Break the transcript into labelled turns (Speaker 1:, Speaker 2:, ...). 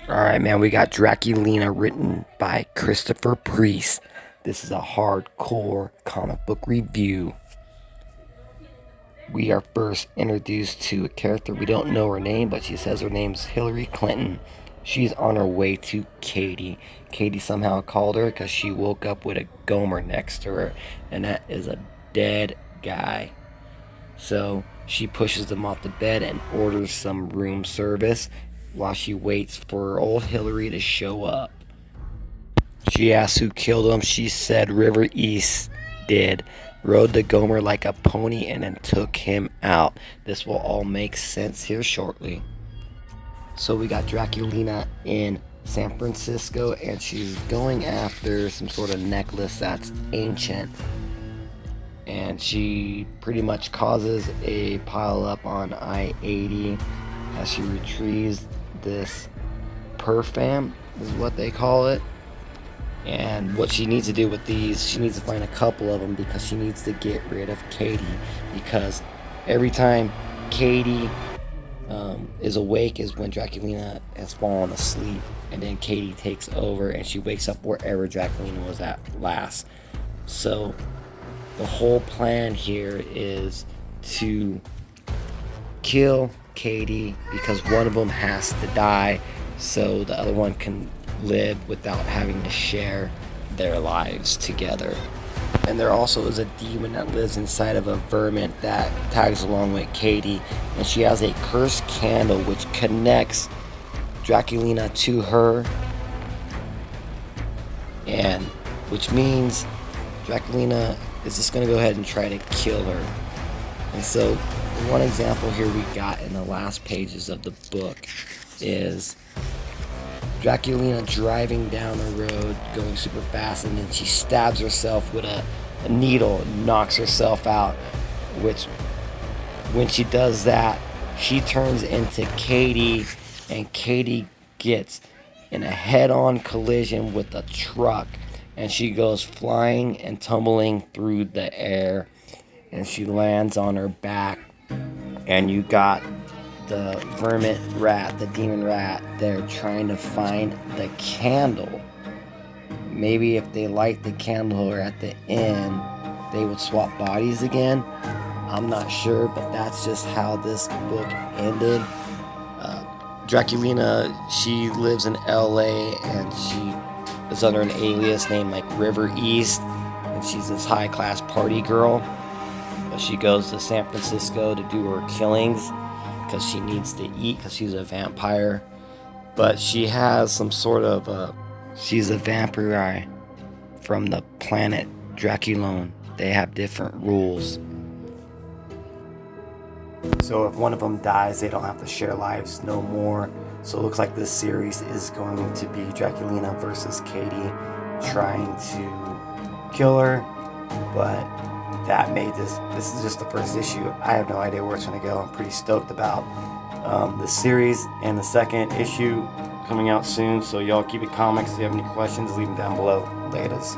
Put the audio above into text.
Speaker 1: Alright, man, we got Draculina written by Christopher Priest. This is a hardcore comic book review. We are first introduced to a character. We don't know her name, but she says her name's Hillary Clinton. She's on her way to Katie. Katie somehow called her because she woke up with a Gomer next to her, and that is a dead guy. So she pushes him off the bed and orders some room service while she waits for old Hillary to show up. She asks who killed him. She said River East did. Rode the Gomer like a pony and then took him out. This will all make sense here shortly. So we got Draculina in San Francisco, and she's going after some sort of necklace that's ancient. And she pretty much causes a pile up on I-80 as she retrieves this perfam, is what they call it. And what she needs to do with these, she needs to find a couple of them because she needs to get rid of Katie. Because every time Katie is awake is when Draculina has fallen asleep, and then Katie takes over and she wakes up wherever Draculina was at last. So the whole plan here is to kill Katie because one of them has to die so the other one can live without having to share their lives together. And there also is a demon that lives inside of a vermin that tags along with Katie, and she has a cursed candle which connects Draculina to her, and which means Draculina is just going to go ahead and try to kill her. And so one example here we got in the last pages of the book is Draculina driving down the road going super fast, and then she stabs herself with a needle and knocks herself out, which when she does that she turns into Katie, and Katie gets in a head-on collision with a truck, and she goes flying and tumbling through the air, and she lands on her back, and you got the vermin rat, the demon rat, there trying to find the candle. Maybe if they light the candle or at the end, they would swap bodies again. I'm not sure, but that's just how this book ended. Draculina, she lives in LA, and she is under an alias named like River East, and she's this high-class party girl. But she goes to San Francisco to do her killings because she needs to eat because she's a vampire. But she has some sort of she's a vampire from the planet Draculon. They have different rules. So if one of them dies, they don't have to share lives no more. So it looks like this series is going to be Draculina versus Katie trying to kill her. But that made this is just the first issue. I have no idea where it's going to go. I'm pretty stoked about the series, and the second issue coming out soon. So y'all keep it comics. If you have any questions, leave them down below. Laters.